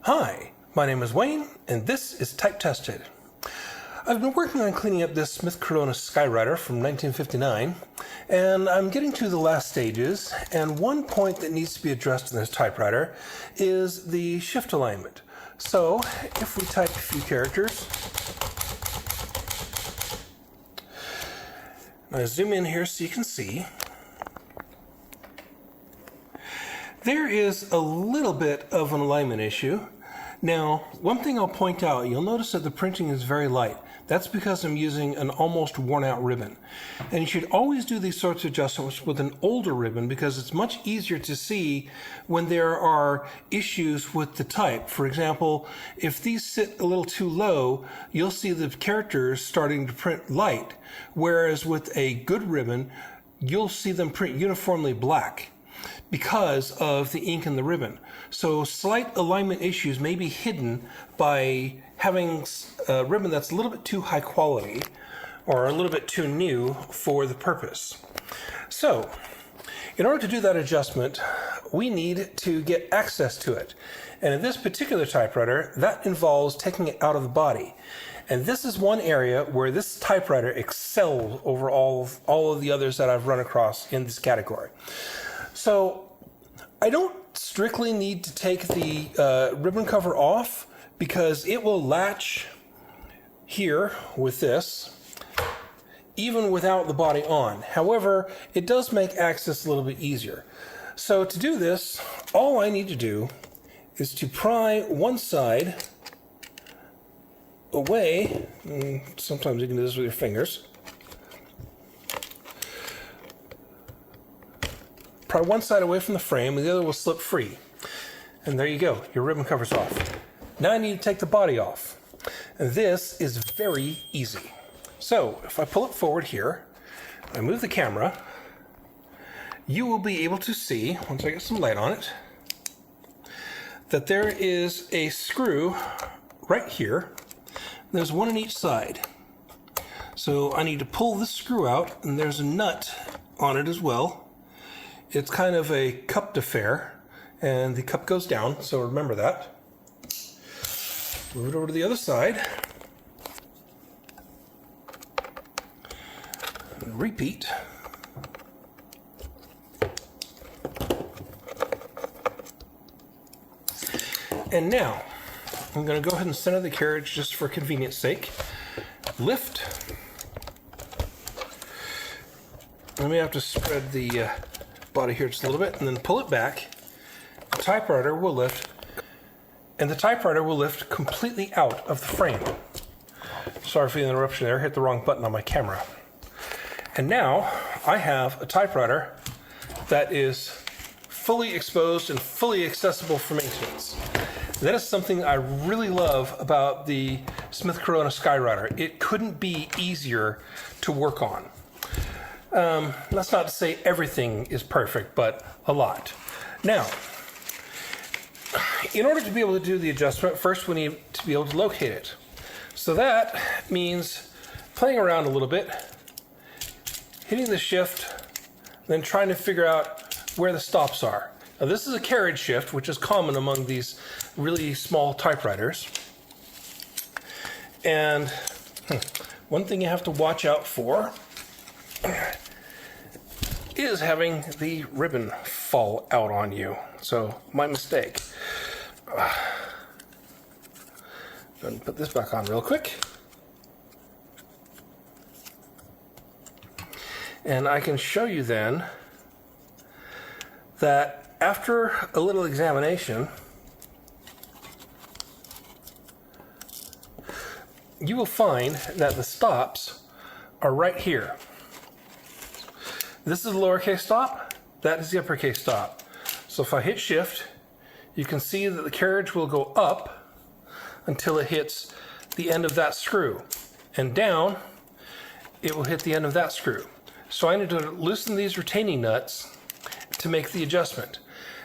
Hi, my name is Wayne, and this is Type Tested. I've been working on cleaning up this Smith-Corona Skyriter from 1959, and I'm getting to the last stages, and one point that needs to be addressed in this typewriter is the shift alignment. So, if we type a few characters, I zoom in here so you can see, there is a little bit of an alignment issue. Now, one thing I'll point out, you'll notice that the printing is very light. That's because I'm using an almost worn out ribbon. And you should always do these sorts of adjustments with an older ribbon because it's much easier to see when there are issues with the type. For example, if these sit a little too low, you'll see the characters starting to print light, whereas with a good ribbon, you'll see them print uniformly black because of the ink in the ribbon. So slight alignment issues may be hidden by having a ribbon that's a little bit too high quality or a little bit too new for the purpose. So, in order to do that adjustment, we need to get access to it. And in this particular typewriter, that involves taking it out of the body. And this is one area where this typewriter excels over all of the others that I've run across in this category. So, I don't strictly need to take the ribbon cover off because it will latch here with this, even without the body on. However, it does make access a little bit easier. So to do this, all I need to do is to pry one side away, and sometimes you can do this with your fingers. Pry one side away from the frame and the other will slip free. And there you go, your ribbon cover's off. Now I need to take the body off. And this is very easy. So if I pull it forward here, I move the camera, you will be able to see, once I get some light on it, that there is a screw right here. There's one on each side. So I need to pull this screw out, and there's a nut on it as well. It's kind of a cupped affair, and the cup goes down, so remember that. Move it over to the other side. And repeat. And now, I'm going to go ahead and center the carriage just for convenience sake. Lift. I may have to spread the body here just a little bit, and then pull it back. The typewriter will lift, and the typewriter will lift completely out of the frame. Sorry for the interruption there, hit the wrong button on my camera. And now I have a typewriter that is fully exposed and fully accessible for maintenance. That is something I really love about the Smith-Corona Skyriter. It couldn't be easier to work on. That's not to say everything is perfect, but a lot. Now, in order to be able to do the adjustment, first we need to be able to locate it. So that means playing around a little bit, hitting the shift, then trying to figure out where the stops are. Now this is a carriage shift, which is common among these really small typewriters. And one thing you have to watch out for is having the ribbon fall out on you. So, my mistake. Go ahead and put this back on real quick. And I can show you then that after a little examination, you will find that the stops are right here. This is the lowercase stop, that is the uppercase stop. So if I hit shift, you can see that the carriage will go up until it hits the end of that screw. And down, it will hit the end of that screw. So I need to loosen these retaining nuts to make the adjustment.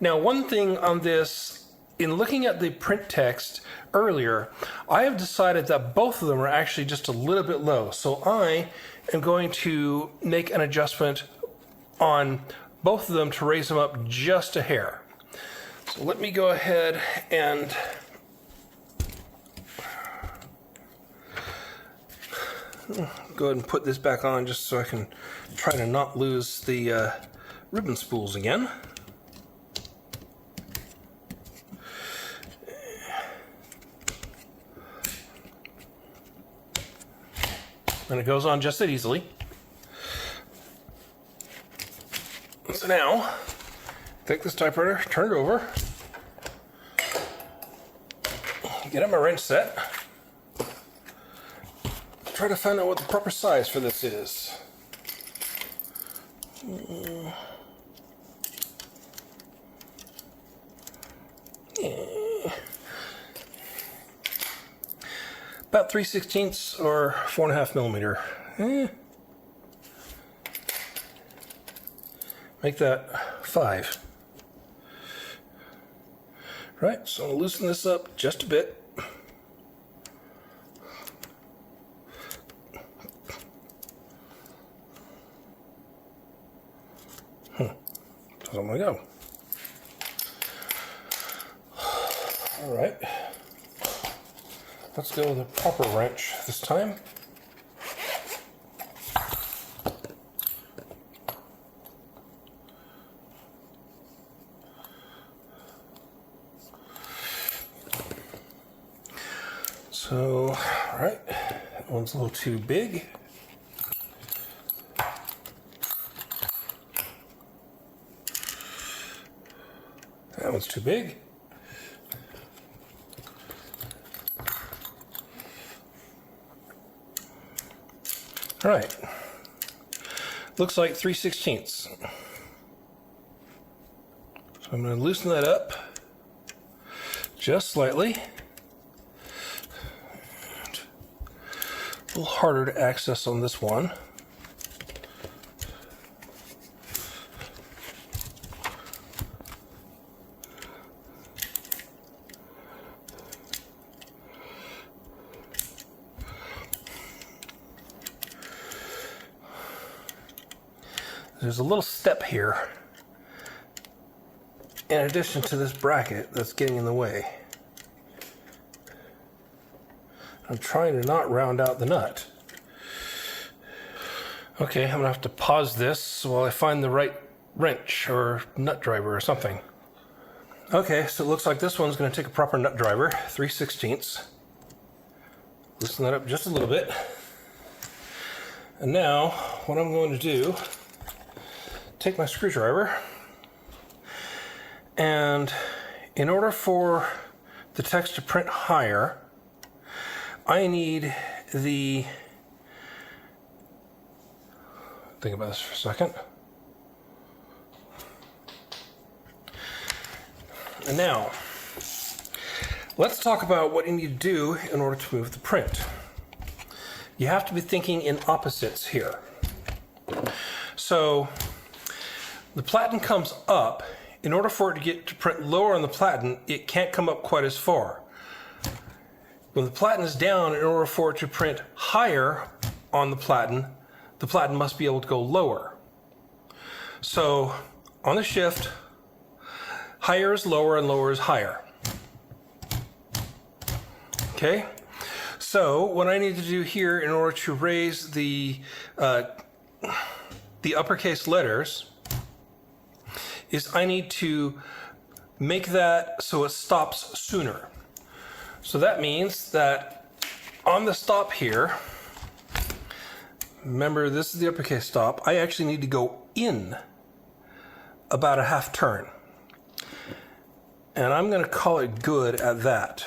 Now one thing on this, in looking at the print text earlier, I have decided that both of them are actually just a little bit low. So I am going to make an adjustment on both of them to raise them up just a hair. So let me go ahead and Go ahead and put this back on just so I can try to not lose the ribbon spools again. And it goes on just that easily. So now, take this typewriter, turn it over, get out my wrench set, try to find out what the proper size for this is. About 3/16 or 4.5 millimeter. Make that 5. Right, so I'll loosen this up just a bit. So I'm gonna go. All right. Let's go with a proper wrench this time. So, all right, that one's a little too big. That one's too big. All right, looks like 3/16. So I'm going to loosen that up just slightly. A little harder to access on this one. There's a little step here in addition to this bracket that's getting in the way. I'm trying to not round out the nut. Okay, I'm gonna have to pause this while I find the right wrench or nut driver or something. Okay, so it looks like this one's gonna take a proper nut driver, 3/16. Loosen that up just a little bit. And now, what I'm going to do, take my screwdriver, and in order for the text to print higher, I need the, think about this for a second. And now, let's talk about what you need to do in order to move the print. You have to be thinking in opposites here. So, the platen comes up. In order for it to get to print lower on the platen, it can't come up quite as far. When the platen is down, in order for it to print higher on the platen must be able to go lower. So on the shift, higher is lower and lower is higher. Okay? So what I need to do here in order to raise the uppercase letters is I need to make that so it stops sooner. So that means that on the stop here, remember this is the uppercase stop, I actually need to go in about a half turn. And I'm going to call it good at that.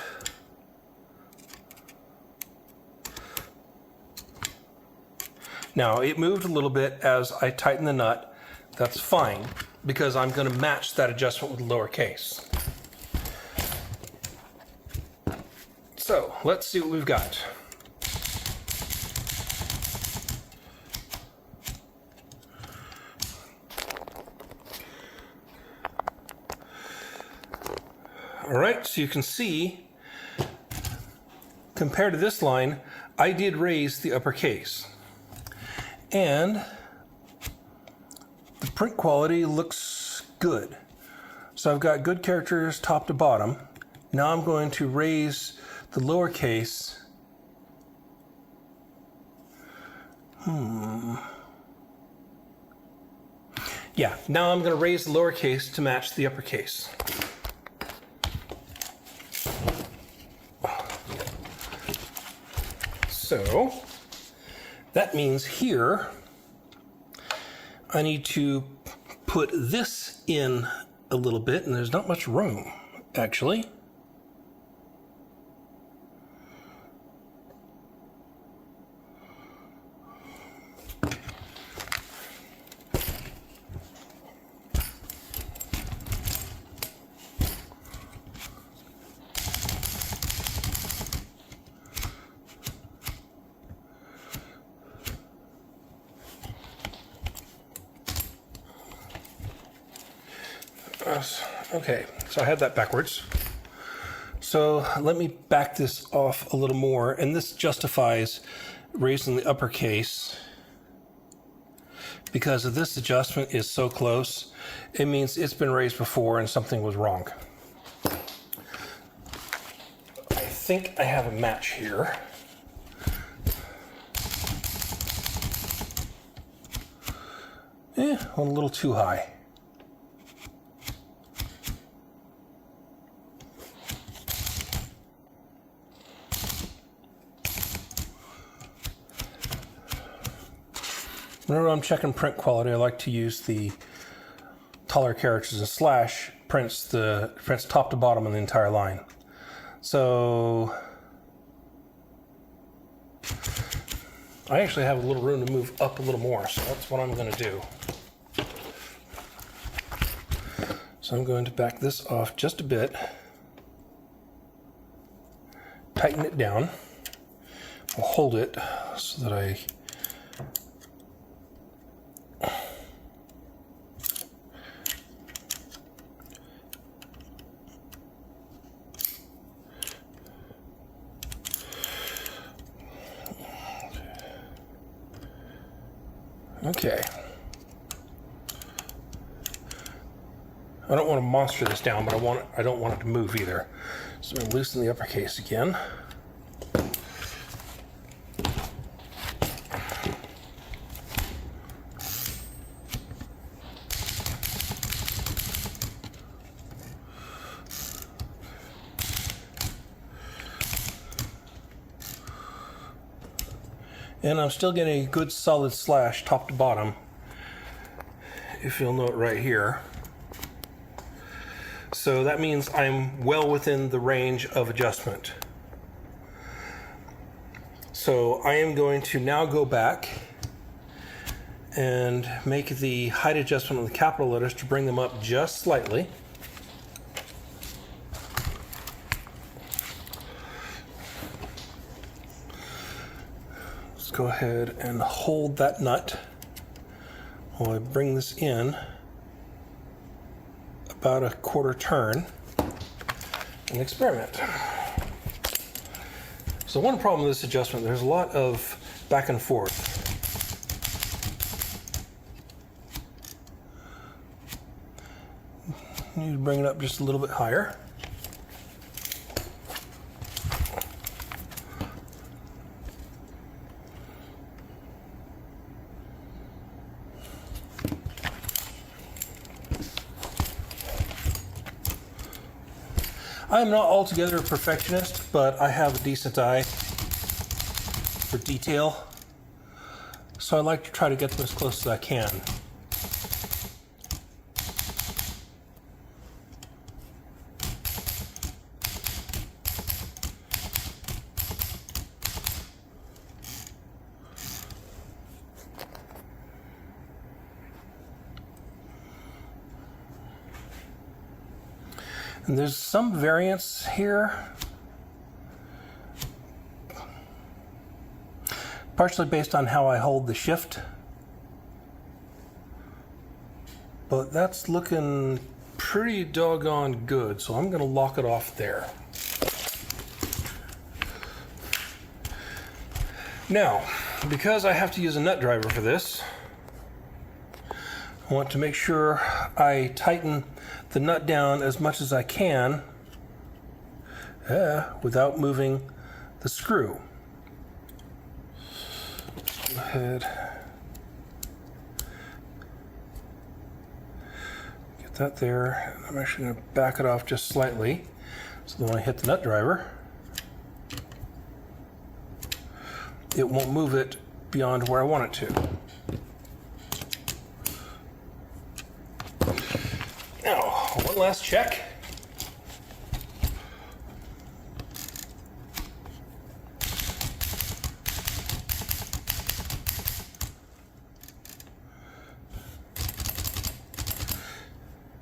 Now it moved a little bit as I tighten the nut. That's fine because I'm going to match that adjustment with lowercase. So let's see what we've got. All right, so you can see, compared to this line, I did raise the uppercase. And the print quality looks good. So I've got good characters top to bottom. Now I'm going to raise the lowercase Yeah, now I'm going to raise the lowercase to match the uppercase. So that means here I need to put this in a little bit, and there's not much room, actually. Okay, so I had that backwards. So let me back this off a little more, and this justifies raising the uppercase because if this adjustment is so close, it means it's been raised before and something was wrong. I think I have a match here. Went a little too high. Whenever I'm checking print quality, I like to use the taller characters, and slash prints top to bottom on the entire line. So I actually have a little room to move up a little more, so that's what I'm going to do. So I'm going to back this off just a bit, tighten it down, I'll hold it so that I okay. I don't want to monster this down, but I don't want it to move either. So I'm going to loosen the uppercase again. And I'm still getting a good solid slash top to bottom, if you'll note right here. So that means I'm well within the range of adjustment. So I am going to now go back and make the height adjustment on the capital letters to bring them up just slightly. Let's go ahead and hold that nut while I bring this in about a quarter turn and experiment. So one problem with this adjustment, there's a lot of back and forth. You need to bring it up just a little bit higher. I'm not altogether a perfectionist, but I have a decent eye for detail, so I like to try to get them as close as I can. And there's some variance here, partially based on how I hold the shift, but that's looking pretty doggone good, so I'm going to lock it off there. Now, because I have to use a nut driver for this, I want to make sure I tighten the nut down as much as I can without moving the screw. Go ahead. Get that there. I'm actually going to back it off just slightly. So then when I hit the nut driver, it won't move it beyond where I want it to. Now, one last check.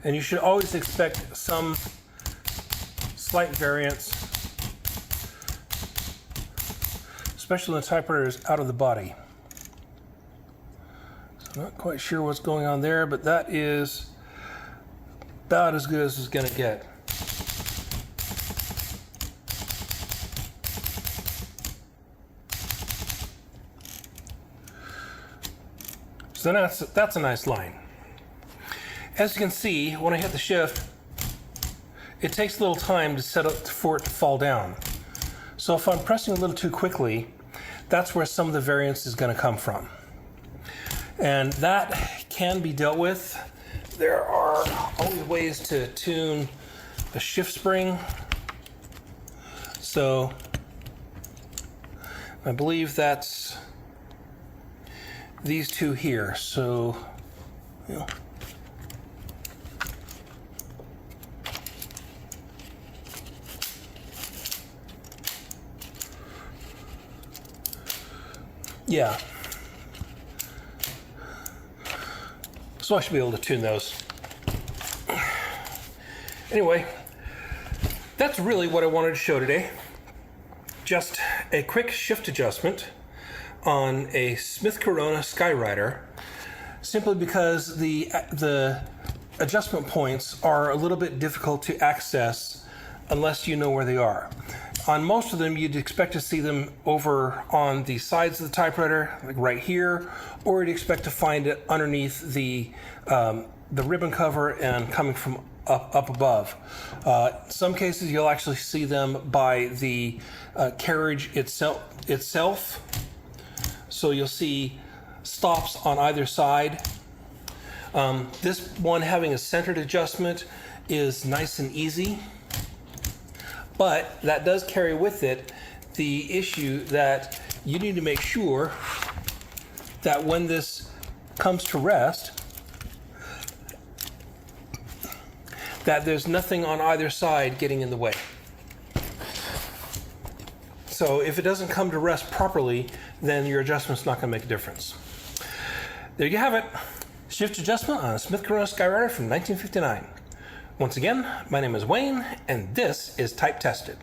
And you should always expect some slight variance, especially when the typewriter is out of the body. So I'm not quite sure what's going on there, but that is about as good as it's going to get. So that's a nice line. As you can see, when I hit the shift, it takes a little time to set up for it to fall down. So if I'm pressing a little too quickly, that's where some of the variance is going to come from. And that can be dealt with. There are always ways to tune the shift spring. So I believe that's these two here. So, you know, yeah. So I should be able to tune those. Anyway, that's really what I wanted to show today. Just a quick shift adjustment on a Smith-Corona Skyriter, simply because the adjustment points are a little bit difficult to access unless you know where they are. On most of them, you'd expect to see them over on the sides of the typewriter, like right here, or you'd expect to find it underneath the ribbon cover and coming from up above. Some cases, you'll actually see them by the carriage itself. So you'll see stops on either side. This one having a centered adjustment is nice and easy. But that does carry with it the issue that you need to make sure that when this comes to rest, that there's nothing on either side getting in the way. So if it doesn't come to rest properly, then your adjustment's not going to make a difference. There you have it. Shift adjustment on a Smith-Corona Skyriter from 1959. Once again, my name is Wayne, and this is Type Tested.